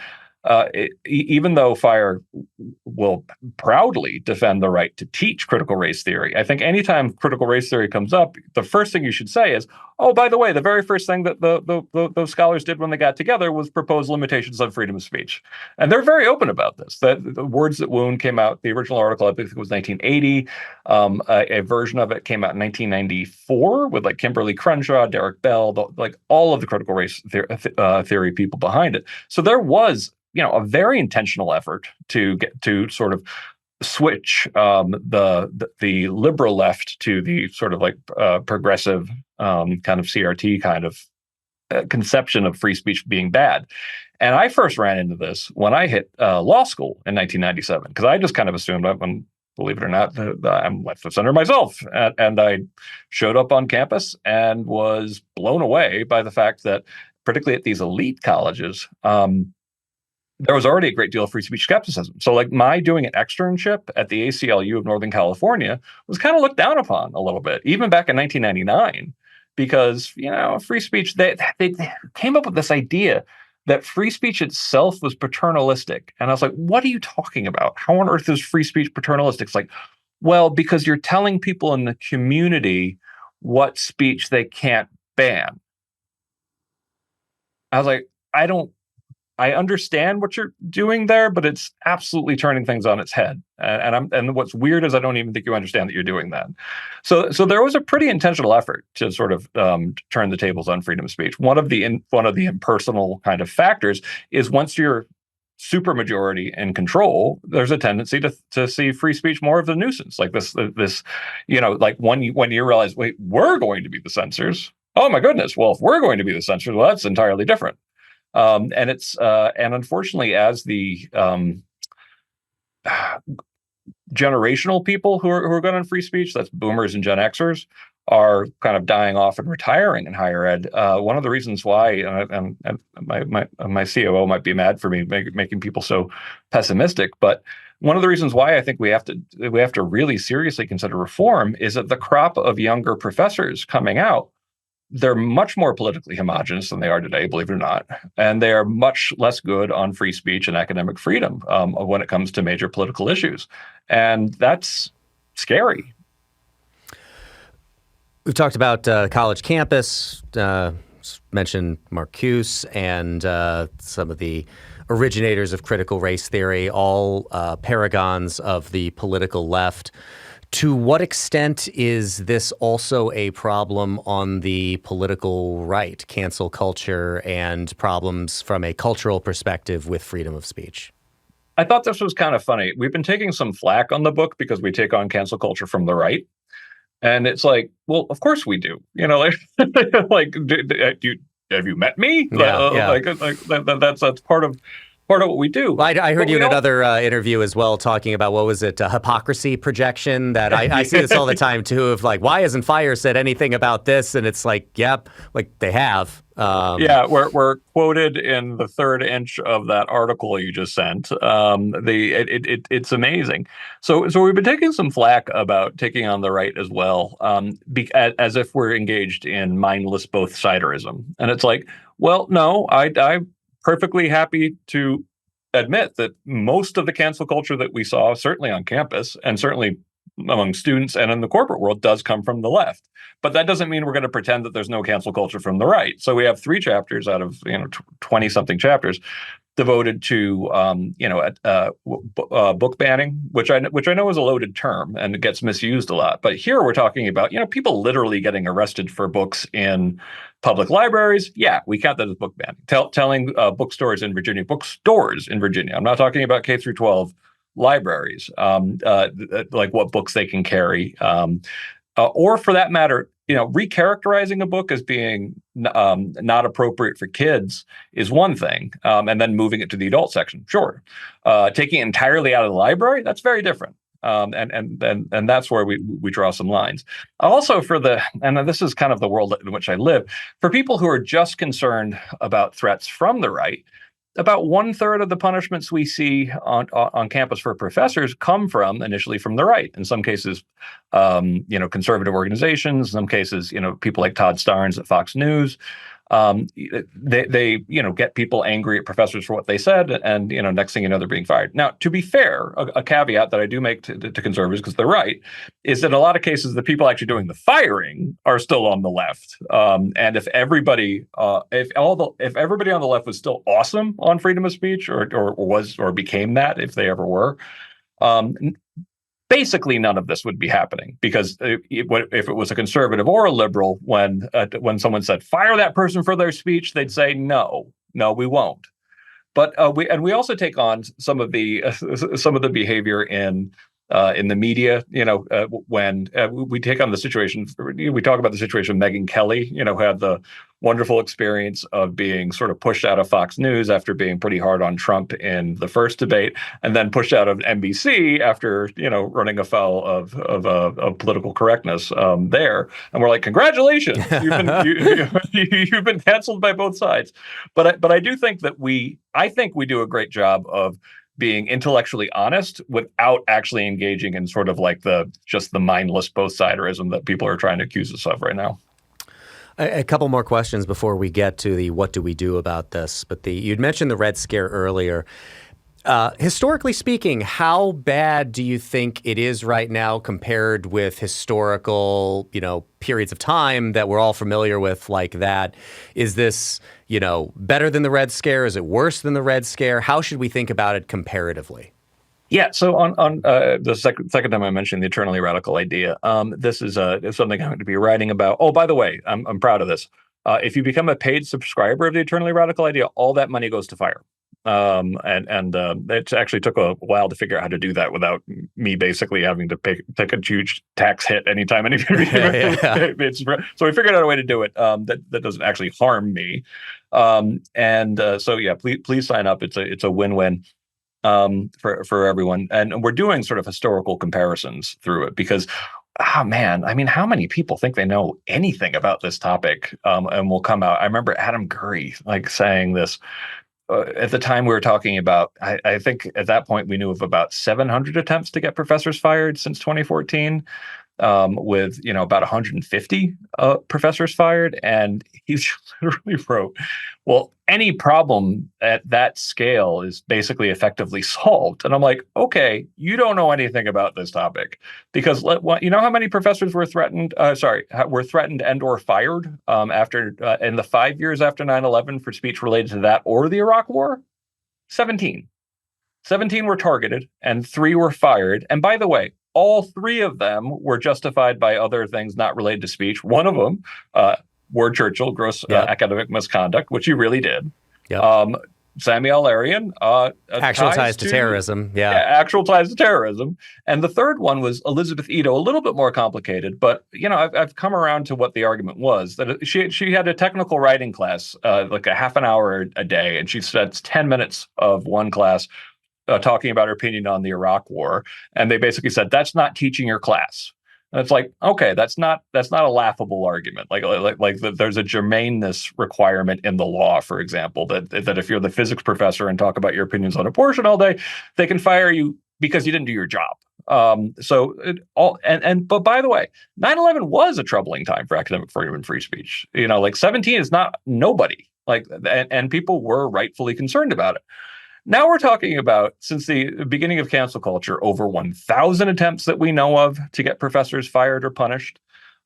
even though FIRE will proudly defend the right to teach critical race theory, I think anytime critical race theory comes up, the first thing you should say is, oh, by the way, the very first thing that those scholars did when they got together was propose limitations on freedom of speech. And they're very open about this. The Words That Wound came out, the original article, I think it was 1980. A version of it came out in 1994 with Kimberly Crenshaw, Derek Bell, all of the critical race theory people behind it. So there was a very intentional effort to get to sort of switch the liberal left to the sort of progressive kind of CRT kind of conception of free speech being bad. And I first ran into this when I hit law school in 1997, because I just kind of assumed, believe it or not, I'm left of center myself. And I showed up on campus and was blown away by the fact that, particularly at these elite colleges, there was already a great deal of free speech skepticism. So my doing an externship at the ACLU of Northern California was kind of looked down upon a little bit, even back in 1999, because, free speech, they came up with this idea that free speech itself was paternalistic. And I was like, what are you talking about? How on earth is free speech paternalistic? It's well, because you're telling people in the community what speech they can't ban. I was like, I understand what you're doing there, but it's absolutely turning things on its head. And what's weird is I don't even think you understand that you're doing that. So there was a pretty intentional effort to sort of turn the tables on freedom of speech. One of the impersonal kind of factors is once you're supermajority in control, there's a tendency to see free speech more of a nuisance. Like this, like when you realize, wait, we're going to be the censors. Oh my goodness. Well, if we're going to be the censors, well, that's entirely different. And unfortunately, as the generational people who are good on free speech, that's boomers and Gen Xers, are kind of dying off and retiring in higher ed. One of the reasons why, and my COO might be mad for me making people so pessimistic, but one of the reasons why I think we have to really seriously consider reform is that the crop of younger professors coming out, they're much more politically homogenous than they are today, believe it or not. And they are much less good on free speech and academic freedom when it comes to major political issues. And that's scary. We've talked about college campus, mentioned Marcuse and some of the originators of critical race theory, all paragons of the political left. To what extent is this also a problem on the political right, cancel culture, and problems from a cultural perspective with freedom of speech? I thought this was kind of funny. We've been taking some flack on the book because we take on cancel culture from the right. And it's like, well, of course we do. Like, have you met me? Yeah. That's part of what we do. Well, I heard you in another interview as well talking about, what was it, hypocrisy projection? That I see this all the time too, of like, why hasn't Fire said anything about this? And it's like, yep, like they have. We're quoted in the third inch of that article you just sent. It's amazing. So we've been taking some flack about taking on the right as well, as if we're engaged in mindless both-siderism. And it's like, well, no, I'm perfectly happy to admit that most of the cancel culture that we saw, certainly on campus and certainly among students and in the corporate world, does come from the left. But that doesn't mean we're going to pretend that there's no cancel culture from the right. So we have 3 chapters out of 20-something chapters devoted to book banning, which I know is a loaded term and it gets misused a lot. But here we're talking about people literally getting arrested for books in public libraries. Yeah, we count that as book banning. Telling bookstores in Virginia. I'm not talking about K through 12 libraries, like what books they can carry, or for that matter, recharacterizing a book as being not appropriate for kids is one thing, and then moving it to the adult section, sure. Taking it entirely out of the library, that's very different. And that's where we draw some lines. Also, and this is kind of the world in which I live, for people who are just concerned about threats from the right, about 1/3 of the punishments we see on campus for professors come initially from the right. In some cases, conservative organizations. In some cases, people like Todd Starnes at Fox News. They get people angry at professors for what they said, and next thing you know, they're being fired. Now, to be fair, a caveat that I do make to conservatives, because they're right, is that in a lot of cases the people actually doing the firing are still on the left. And if everybody on the left was still awesome on freedom of speech, or became that, if they ever were, basically none of this would be happening, because if it was a conservative or a liberal, when someone said fire that person for their speech, they'd say no, we won't. But we also take on some of the behavior in the media. When we take on the situation, we talk about the situation of Megyn Kelly, who had the wonderful experience of being sort of pushed out of Fox News after being pretty hard on Trump in the first debate, and then pushed out of NBC after running afoul of political correctness there. And we're like, congratulations, you've been canceled by both sides. But I do think that we do a great job of being intellectually honest without actually engaging in sort of like the mindless both-siderism that people are trying to accuse us of right now. A couple more questions before we get to the what do we do about this. But you'd mentioned the Red Scare earlier. Historically speaking, how bad do you think it is right now compared with historical, periods of time that we're all familiar with like that? Is this, better than the Red Scare? Is it worse than the Red Scare? How should we think about it comparatively? Yeah, so on the second time I mentioned the eternally radical idea, this is something I'm going to be writing about. Oh, by the way, I'm proud of this. If you become a paid subscriber of the eternally radical idea, all that money goes to Fire. And it actually took a while to figure out how to do that without me basically having to take a huge tax hit anytime anybody. So we figured out a way to do it that doesn't actually harm me. So yeah, please sign up. It's a win-win for everyone, and we're doing sort of historical comparisons through it because. Oh man, I mean, how many people think they know anything about this topic and will come out? I remember Adam Curry saying this at the time we were talking about. I think at that point we knew of about 700 attempts to get professors fired since 2014, with about 150 professors fired, and he literally wrote, "Well, any problem at that scale is basically effectively solved." And I'm like, okay, you don't know anything about this topic, because you know how many professors were threatened? Were threatened and or fired after in the 5 years after 9/11 for speech related to that or the Iraq War? 17. 17 were targeted and 3 were fired. And by the way, all 3 of them were justified by other things not related to speech. One of them, Ward Churchill, gross academic misconduct, which he really did. Yep. Samuel Arian, actual ties to terrorism. Yeah, actual ties to terrorism. And the third one was Elizabeth Ito, a little bit more complicated. But I've come around to what the argument was, that she had a technical writing class, like a half an hour a day, and she spent 10 minutes of one class talking about her opinion on the Iraq War, and they basically said that's not teaching your class. And it's like, okay, that's not a laughable argument. There's a germaneness requirement in the law, for example, that if you're the physics professor and talk about your opinions on abortion all day, they can fire you because you didn't do your job. But by the way, 9/11 was a troubling time for academic freedom and free speech. 17 is not nobody. And people were rightfully concerned about it. Now we're talking about, since the beginning of cancel culture, over 1,000 attempts that we know of to get professors fired or punished.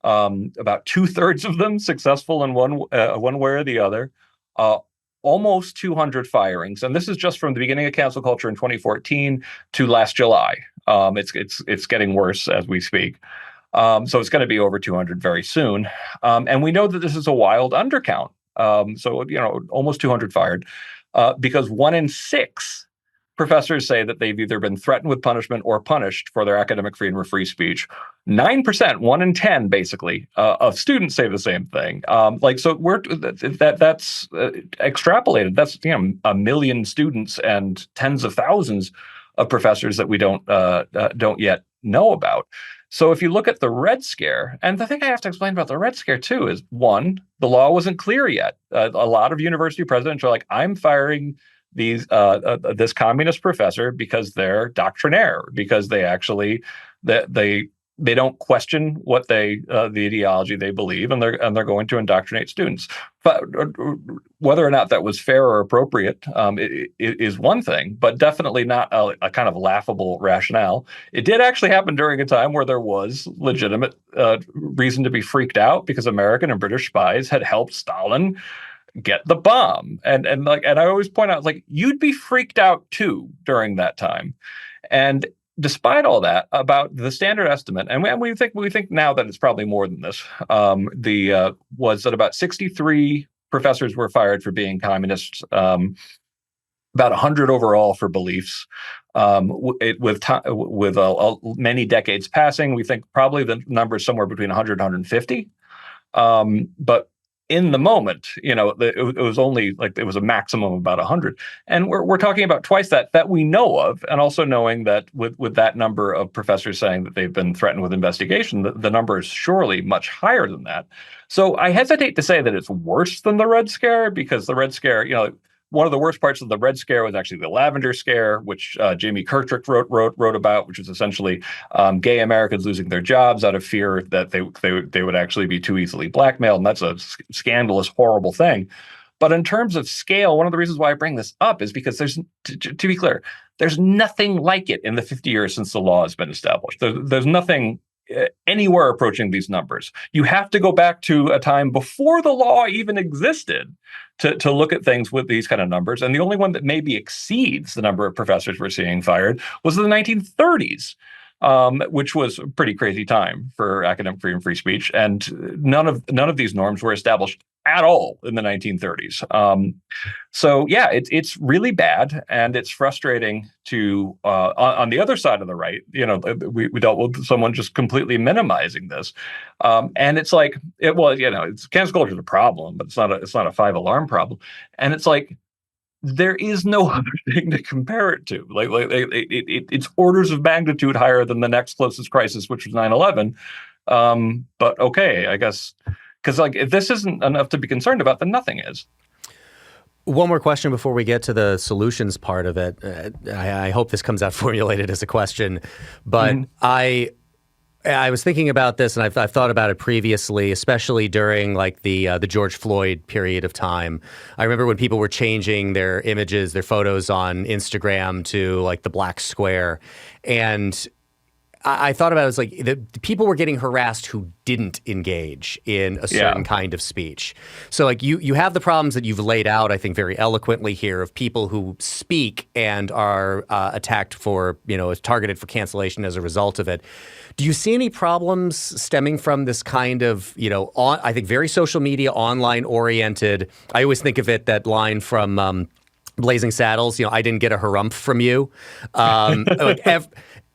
About 2/3 of them successful in one way or the other. Almost 200 firings, and this is just from the beginning of cancel culture in 2014 to last July. It's getting worse as we speak. So it's going to be over 200 very soon. And we know that this is a wild undercount. Almost 200 fired. Because 1 in 6 professors say that they've either been threatened with punishment or punished for their academic freedom or free speech. 9%, 1 in 10, basically, of students say the same thing. So that's extrapolated. That's 1 million students and tens of thousands of professors that we don't yet know about. So if you look at the Red Scare, and the thing I have to explain about the Red Scare too is, 1, the law wasn't clear yet. A lot of university presidents are like, I'm firing this communist professor because they're doctrinaire, because they actually they don't question what the ideology they believe, and they're going to indoctrinate students. But whether or not that was fair or appropriate is one thing, but definitely not a kind of laughable rationale. It did actually happen during a time where there was legitimate reason to be freaked out, because American and British spies had helped Stalin get the bomb, and I always point out, you'd be freaked out too during that time. And despite all that, about the standard estimate, and we think now that it's probably more than this, was that about 63 professors were fired for being communists, about 100 overall for beliefs. With many decades passing, we think probably the number is somewhere between 100 and 150. But in the moment, it was only it was a maximum of about 100, and we're talking about twice that we know of, and also knowing that with that number of professors saying that they've been threatened with investigation, the number is surely much higher than that. So I hesitate to say that it's worse than the Red Scare, because the Red Scare, one of the worst parts of the Red Scare was actually the Lavender Scare, which Jamie Kirktrick wrote about, which was essentially gay Americans losing their jobs out of fear that they would actually be too easily blackmailed. And that's a scandalous, horrible thing. But in terms of scale, one of the reasons why I bring this up is because to be clear, there's nothing like it in the 50 years since the law has been established. There's nothing anywhere approaching these numbers. You have to go back to a time before the law even existed to look at things with these kind of numbers. And the only one that maybe exceeds the number of professors we're seeing fired was in the 1930s. which was a pretty crazy time for academic freedom, free speech, and none of these norms were established at all in the 1930s. So yeah, it's really bad, and it's frustrating to on the other side of the right. We dealt with someone just completely minimizing this, and it's like it's cancel culture is a problem, but it's not a five alarm problem, and it's like there is no other thing to compare it to. It's orders of magnitude higher than the next closest crisis, which was 9/11. But okay, I guess. Because if this isn't enough to be concerned about, then nothing is. One more question before we get to the solutions part of it. I hope this comes out formulated as a question, but I was thinking about this, and I've thought about it previously, especially during the George Floyd period of time. I remember when people were changing their images, their photos on Instagram to the black square, and I thought about it as the people were getting harassed who didn't engage in a certain kind of speech. So you have the problems that you've laid out, I think, very eloquently here of people who speak and are attacked for, targeted for cancellation as a result of it. Do you see any problems stemming from this kind of, I think very social media, online oriented? I always think of it, that line from Blazing Saddles, I didn't get a harumph from you.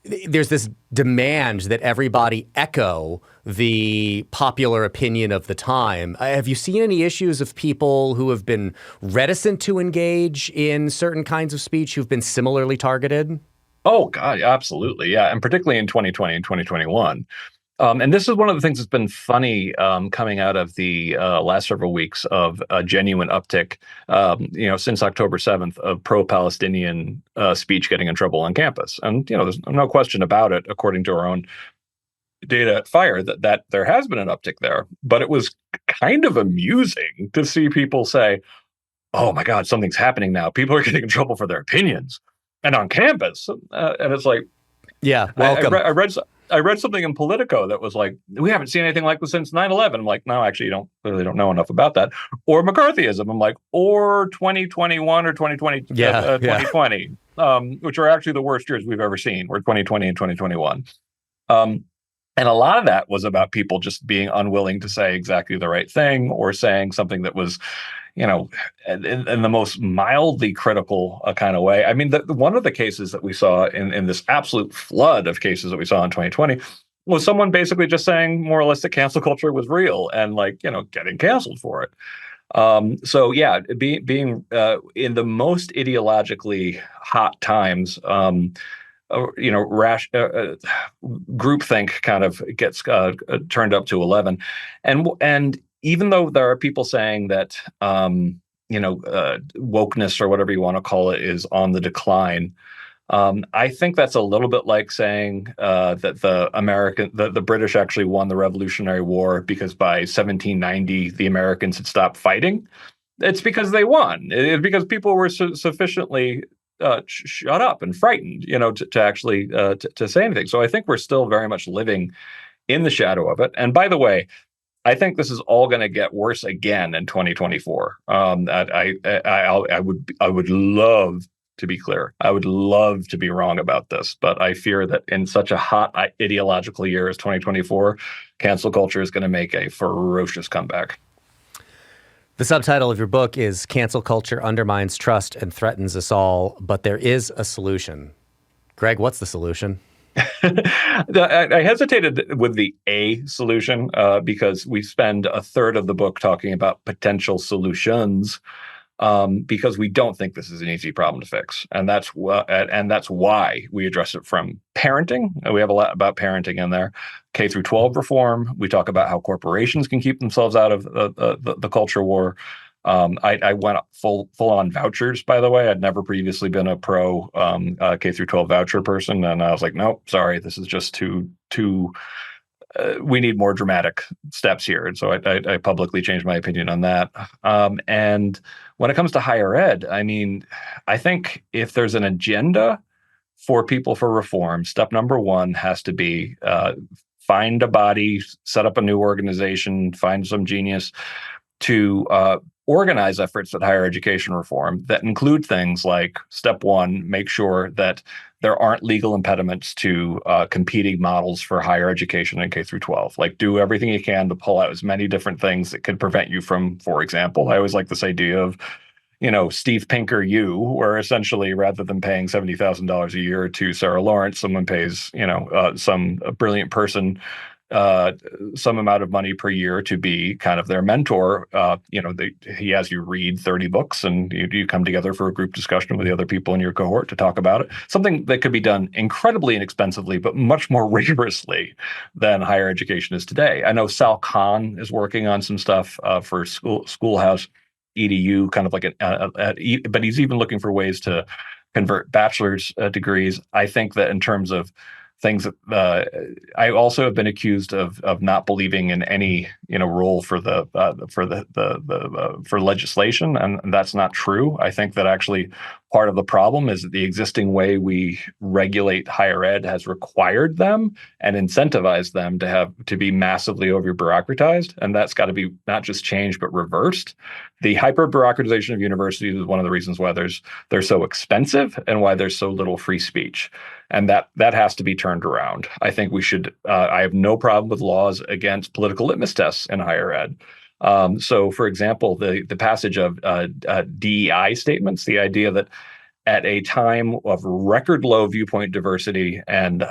There's this demand that everybody echo the popular opinion of the time. Have you seen any issues of people who have been reticent to engage in certain kinds of speech who've been similarly targeted? Oh, God, absolutely. Yeah. And particularly in 2020 and 2021. And this is one of the things that's been funny coming out of the last several weeks of a genuine uptick, since October 7th, of pro-Palestinian speech getting in trouble on campus. And, there's no question about it, according to our own data at FIRE, that there has been an uptick there. But it was kind of amusing to see people say, oh, my God, something's happening now. People are getting in trouble for their opinions and on campus. And it's like, yeah, welcome. I read something in Politico that was like, we haven't seen anything like this since 9/11. I'm like, no, actually, you don't know enough about that. Or McCarthyism. I'm like, or 2021 or 2020, which are actually the worst years we've ever seen, were 2020 and 2021. And a lot of that was about people just being unwilling to say exactly the right thing, or saying something that was, in the most mildly critical kind of way. I mean, one of the cases that we saw in this absolute flood of cases that we saw in 2020 was someone basically just saying more or less that cancel culture was real and getting canceled for it. So yeah, being in the most ideologically hot times, groupthink kind of gets turned up to 11, and even though there are people saying that wokeness, or whatever you want to call it, is on the decline, I think that's a little bit like saying that the British actually won the Revolutionary War because by 1790 the Americans had stopped fighting. It's because they won. It's because people were sufficiently shut up and frightened, to actually to say anything. So I think we're still very much living in the shadow of it. And by the way, I think this is all going to get worse again in 2024. I would love to be clear. I would love to be wrong about this, but I fear that in such a hot ideological year as 2024, cancel culture is going to make a ferocious comeback. The subtitle of your book is Cancel Culture Undermines Trust and Threatens Us All, but there is a solution. Greg, what's the solution? I hesitated with the A solution because we spend a third of the book talking about potential solutions, because we don't think this is an easy problem to fix, and that's why we address it from parenting. We have a lot about parenting in there. K through 12 reform. We talk about how corporations can keep themselves out of the culture war. I went full on vouchers, by the way. I'd never previously been a pro K through 12 voucher person, and I was like, nope, sorry, this is just too. We need more dramatic steps here, and so I publicly changed my opinion on that. And when it comes to higher ed, I mean, I think if there's an agenda for people for reform, step number one has to be find a body, set up a new organization, find some genius to organize efforts at higher education reform that include things like, step one, make sure that there aren't legal impediments to competing models for higher education in K through 12. Like, do everything you can to pull out as many different things that could prevent you from, for example, I always like this idea of, Steve Pinker U, where essentially rather than paying $70,000 a year to Sarah Lawrence, someone pays, some brilliant person some amount of money per year to be kind of their mentor. He has you read 30 books and you come together for a group discussion with the other people in your cohort to talk about it. Something that could be done incredibly inexpensively, but much more rigorously than higher education is today. I know Sal Khan is working on some stuff for Schoolhouse EDU, kind of like but he's even looking for ways to convert bachelor's degrees. I think that in terms of things that I also have been accused of not believing in any role for for legislation, and that's not true. I think that actually part of the problem is that the existing way we regulate higher ed has required them and incentivized them to be massively over bureaucratized, and that's got to be not just changed but reversed. The hyper bureaucratization of universities is one of the reasons why they're so expensive and why there's so little free speech. And that has to be turned around. I think we should. I have no problem with laws against political litmus tests in higher ed. So, for example, the passage of DEI statements, the idea that at a time of record low viewpoint diversity and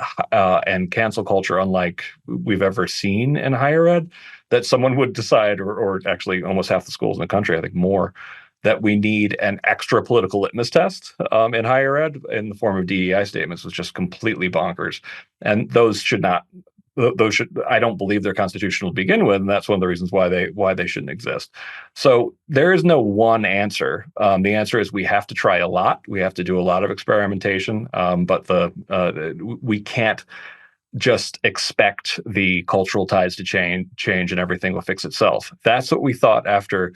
cancel culture, unlike we've ever seen in higher ed, that someone would decide, or actually almost half the schools in the country, I think more, that we need an extra political litmus test in higher ed in the form of DEI statements was just completely bonkers. And those should, I don't believe they're constitutional to begin with. And that's one of the reasons why they shouldn't exist. So there is no one answer. The answer is we have to try a lot. We have to do a lot of experimentation, but we can't just expect the cultural ties to change and everything will fix itself. That's what we thought after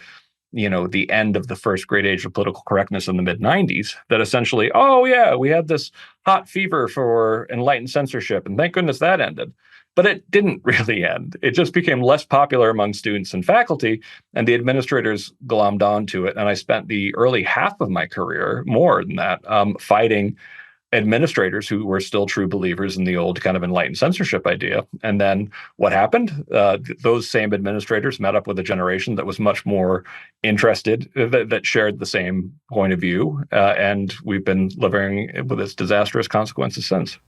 the end of the first great age of political correctness in the mid-90s, that essentially, we had this hot fever for enlightened censorship, and thank goodness that ended. But it didn't really end. It just became less popular among students and faculty, and the administrators glommed onto it. And I spent the early half of my career, more than that, fighting administrators who were still true believers in the old kind of enlightened censorship idea. And then what happened? Those same administrators met up with a generation that was much more interested, that shared the same point of view. And we've been living with its disastrous consequences since.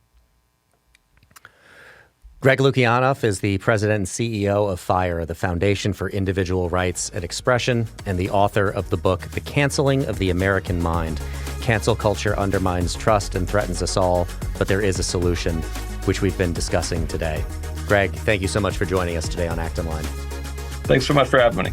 Greg Lukianoff is the president and CEO of FIRE, the Foundation for Individual Rights and Expression, and the author of the book, The Canceling of the American Mind. Cancel culture undermines trust and threatens us all, but there is a solution, which we've been discussing today. Greg, thank you so much for joining us today on Acton Line. Thanks so much for having me.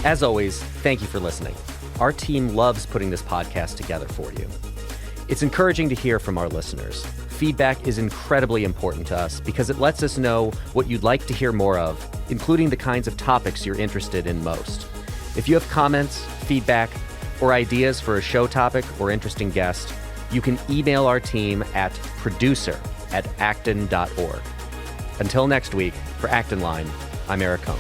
As always, thank you for listening. Our team loves putting this podcast together for you. It's encouraging to hear from our listeners. Feedback is incredibly important to us because it lets us know what you'd like to hear more of, including the kinds of topics you're interested in most. If you have comments, feedback, or ideas for a show topic or interesting guest, you can email our team at producer@acton.org. Until next week, for Acton Line, I'm Eric Kohn.